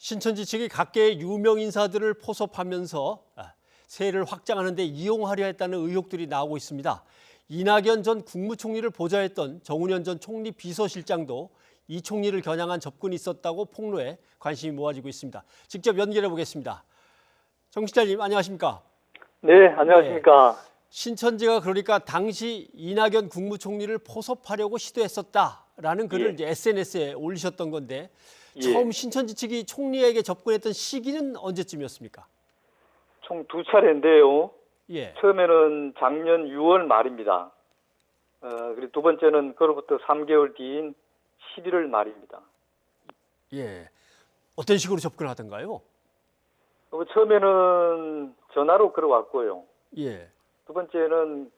신천지 측이 각계의 유명 인사들을 포섭하면서 세를 확장하는 데 이용하려 했다는 의혹들이 나오고 있습니다. 이낙연 전 국무총리를 보좌했던 정운현 전 총리 비서실장도 이 총리를 겨냥한 접근이 있었다고 폭로해 관심이 모아지고 있습니다. 직접 연결해 보겠습니다. 정 실장님 안녕하십니까? 네, 안녕하십니까? 네. 신천지가 그러니까 당시 이낙연 국무총리를 포섭하려고 시도했었다라는 글을 이제 SNS에 올리셨던 건데 처음 신천지 측이 총리에게 접근했던 시기는 언제쯤이었습니까? 총 두 차례인데요. 예. 처음에는 작년 6월 말입니다. 그리고 두 번째는 그로부터 3개월 뒤인 11월 말입니다. 예. 어떤 식으로 접근하던가요? 처음에는 전화로 걸어왔고요. 예. 두 번째는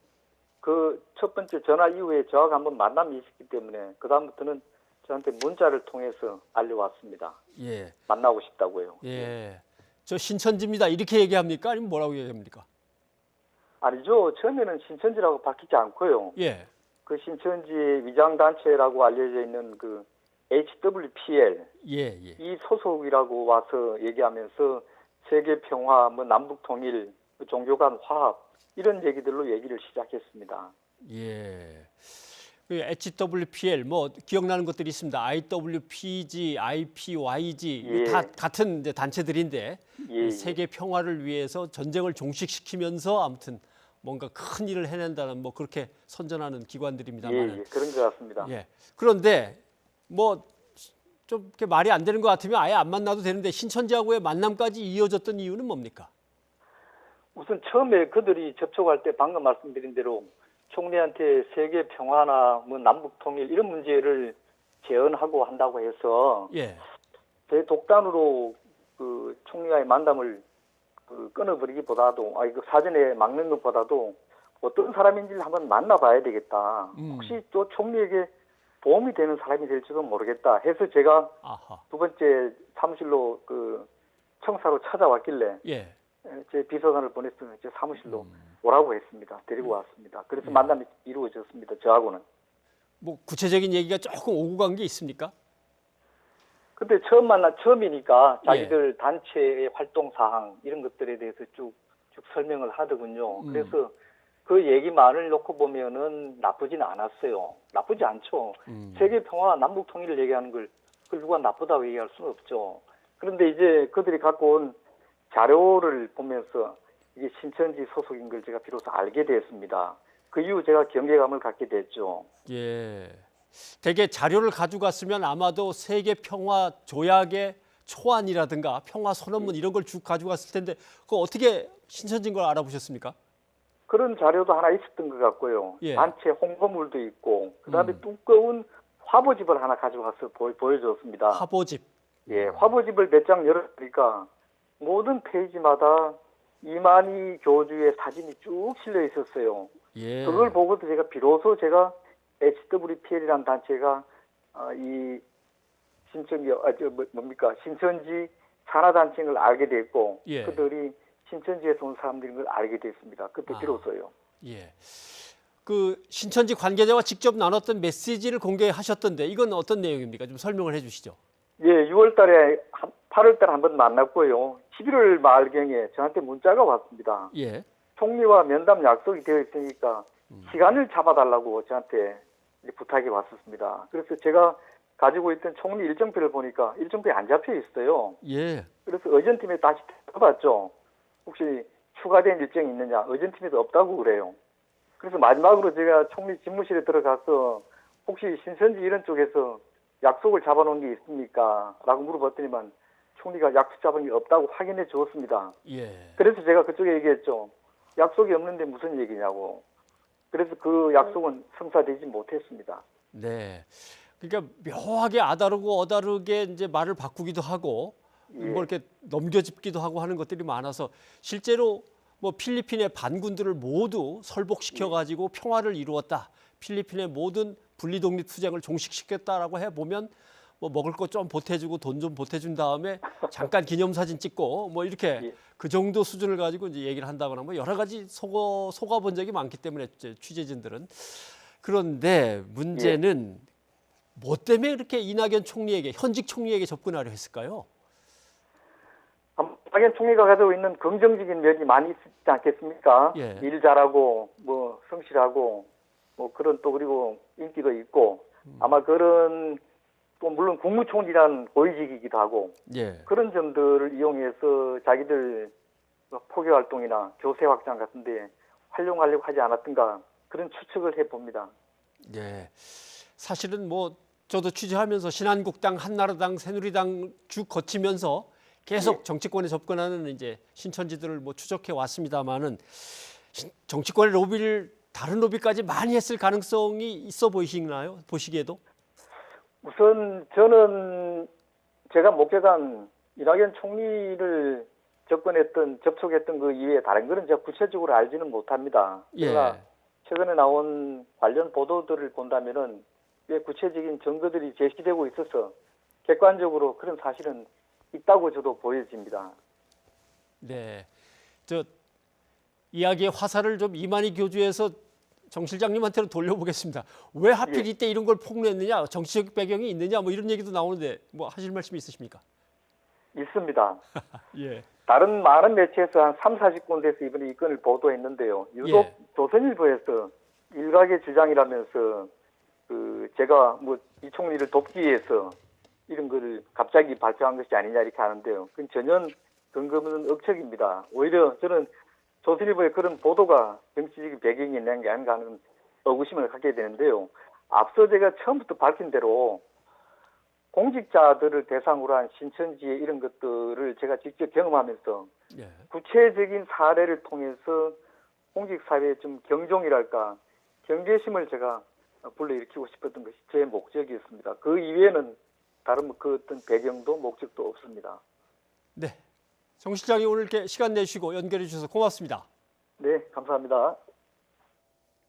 그 첫 번째 전화 이후에 저하고 한번 만남이 있었기 때문에 그 다음부터는 저한테 문자를 통해서 알려왔습니다. 예. 만나고 싶다고요. 예. 저 신천지입니다. 이렇게 얘기합니까? 아니면 뭐라고 얘기합니까? 아니죠. 처음에는 신천지라고 밝히지 않고요. 예. 그 신천지의 위장단체라고 알려져 있는 그 HWPL 예. 예. 이 소속이라고 와서 얘기하면서 세계 평화, 뭐 남북 통일, 종교 간 화합 이런 얘기들로 얘기를 시작했습니다. 예. 그 HWPL 뭐 기억나는 것들이 있습니다. IWPG, IPYG 예. 다 같은 이제 단체들인데 예. 세계 평화를 위해서 전쟁을 종식시키면서 아무튼 뭔가 큰 일을 해낸다는 뭐 그렇게 선전하는 기관들입니다만. 예, 그런 것 같습니다. 예. 그런데 뭐 좀 이렇게 말이 안 되는 것 같으면 아예 안 만나도 되는데 신천지하고의 만남까지 이어졌던 이유는 뭡니까? 우선 처음에 그들이 접촉할 때 방금 말씀드린 대로 총리한테 세계 평화나 뭐 남북 통일 이런 문제를 제언하고 한다고 해서 예. 제 독단으로 그 총리와의 만남을 끊어버리기보다도 그 사전에 막는 것보다도 어떤 사람인지를 한번 만나봐야 되겠다. 혹시 또 총리에게 도움이 되는 사람이 될지도 모르겠다 해서 제가 아하. 두 번째 사무실로 그 청사로 찾아왔길래 예. 제 비서관을 보내서 제 사무실로 오라고 했습니다. 데리고 왔습니다. 그래서 만남이 이루어졌습니다. 저하고는. 뭐 구체적인 얘기가 조금 오고 간 게 있습니까? 근데 처음이니까 자기들 단체의 활동 사항 이런 것들에 대해서 쭉 설명을 하더군요. 그래서 그 얘기만을 놓고 보면은 나쁘진 않았어요. 나쁘지 않죠. 세계 평화, 남북 통일을 얘기하는 걸 그걸 누가 나쁘다고 얘기할 수는 없죠. 그런데 이제 그들이 갖고 온 자료를 보면서 이게 신천지 소속인 걸 제가 비로소 알게 됐습니다. 그 이후 제가 경계감을 갖게 됐죠. 예. 대개 자료를 가져갔으면 아마도 세계 평화 조약의 초안이라든가 평화 선언문 이런 걸 쭉 가져갔을 텐데 그거 어떻게 신천지인 걸 알아보셨습니까? 그런 자료도 하나 있었던 것 같고요. 예. 단체 홍보물도 있고 그다음에 두꺼운 화보집을 하나 가져와서 보여줬습니다. 화보집. 예, 화보집을 몇 장 열어보니까 모든 페이지마다 이만희 교주의 사진이 쭉 실려 있었어요. 예. 그걸 보고도 비로소 제가 HWPL이라는 단체가 이 신천지 산하단체인 걸 알게 됐고 예. 그들이 신천지에서 온 사람들인 걸 알게 됐습니다. 그때 비로소요. 예. 그 신천지 관계자와 직접 나눴던 메시지를 공개하셨던데 이건 어떤 내용입니까? 좀 설명을 해주시죠. 예, 6월 달에 8월 달에 한번 만났고요. 11월 말경에 저한테 문자가 왔습니다. 예. 총리와 면담 약속이 되어 있으니까 시간을 잡아달라고 저한테 부탁이 왔었습니다. 그래서 제가 가지고 있던 총리 일정표를 보니까 일정표에 안 잡혀 있어요. 예. 그래서 의전팀에 다시 들어봤죠. 혹시 추가된 일정이 있느냐. 의전팀에도 없다고 그래요. 그래서 마지막으로 제가 총리 집무실에 들어가서 혹시 신천지 이런 쪽에서 약속을 잡아놓은 게 있습니까? 라고 물어봤더니만 총리가 약속 잡은 게 없다고 확인해 주었습니다. 예. 그래서 제가 그쪽에 얘기했죠. 약속이 없는데 무슨 얘기냐고. 그래서 그 약속은 성사되지 못했습니다. 네. 그러니까 묘하게 아다르고 어다르게 이제 말을 바꾸기도 하고 뭐 이렇게 넘겨짚기도 하고 하는 것들이 많아서 실제로 뭐 필리핀의 반군들을 모두 설복시켜 가지고 평화를 이루었다. 필리핀의 모든 분리독립 투쟁을 종식시켰다라고 해 보면 뭐 먹을 것 좀 보태주고 돈 좀 보태준 다음에 잠깐 기념사진 찍고 뭐 이렇게 그 정도 수준을 가지고 이제 얘기를 한다거나 뭐 여러 가지 속아본 적이 많기 때문에 취재진들은. 그런데 문제는 뭐 때문에 이렇게 이낙연 총리에게 현직 총리에게 접근하려 했을까요? 이낙연 총리가 가지고 있는 긍정적인 면이 많이 있지 않겠습니까? 예. 일 잘하고 뭐 성실하고 뭐 그런 또 그리고 인기도 있고 아마 그런 또 물론 국무총리란 고위직이기도 하고 예. 그런 점들을 이용해서 자기들 포교 활동이나 교세 확장 같은데 활용하려고 하지 않았던가 그런 추측을 해봅니다. 예. 사실은 뭐 저도 취재하면서 신한국당, 한나라당, 새누리당 쭉 거치면서 계속 예. 정치권에 접근하는 이제 신천지들을 뭐 추적해 왔습니다만은 정치권의 로비를 다른 로비까지 많이 했을 가능성이 있어 보이시나요? 보시기에도? 우선 저는 제가 목격한 이낙연 총리를 접촉했던 그 이외에 다른 거는 제가 구체적으로 알지는 못합니다. 그러나 최근에 나온 관련 보도들을 본다면은 꽤 구체적인 증거들이 제시되고 있어서 객관적으로 그런 사실은 있다고 저도 보여집니다. 네. 저 이야기의 화살을 좀 이만희 교주에서 정 실장님한테로 돌려보겠습니다. 왜 하필 예. 이때 이런 걸 폭로했느냐? 정치적 배경이 있느냐? 뭐 이런 얘기도 나오는데 뭐 하실 말씀이 있으십니까? 있습니다. 예. 다른 많은 매체에서 한 3, 40군데에서 이번에 이 건을 보도했는데요. 유독 예. 조선일보에서 일각의 주장이라면서 제가 뭐 이 총리를 돕기 위해서 이런 거를 갑자기 발표한 것이 아니냐 이렇게 하는데요. 그건 전혀 근거 없는 억측입니다. 오히려 저는 조선일보의 그런 보도가 정치적인 배경이 있는 게 아닌가 하는 의구심을 갖게 되는데요. 앞서 제가 처음부터 밝힌 대로 공직자들을 대상으로 한 신천지의 이런 것들을 제가 직접 경험하면서 예. 구체적인 사례를 통해서 공직사회의 좀 경종이랄까 경계심을 제가 불러일으키고 싶었던 것이 제 목적이었습니다. 그 이외에는 다른 그 어떤 배경도 목적도 없습니다. 네. 정 실장이 오늘 이렇게 시간 내주시고 연결해 주셔서 고맙습니다. 네, 감사합니다.